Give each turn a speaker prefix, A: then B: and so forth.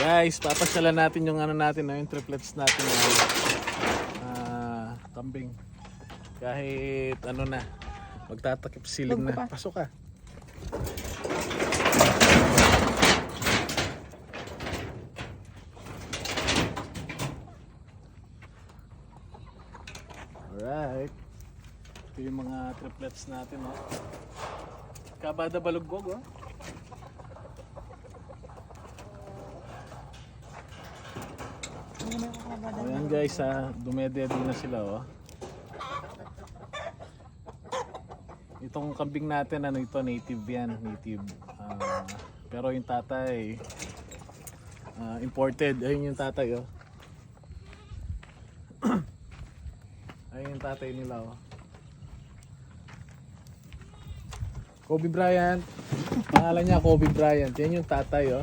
A: Guys, papasyalan natin yung ano natin, yung triplets natin kambing. Kahit ano na, magtatakip siling na. Pasok ka. Alright. Ito yung mga triplets natin. Kabada balugbog. Ayan guys, dumedede na sila. Itong kambing natin, ito native yan, native. Pero yung tatay imported. Ayun yung tatay. Ayun yung tatay nila. Kobe Bryant. Pangalan niya Kobe Bryant. Yan yung tatay.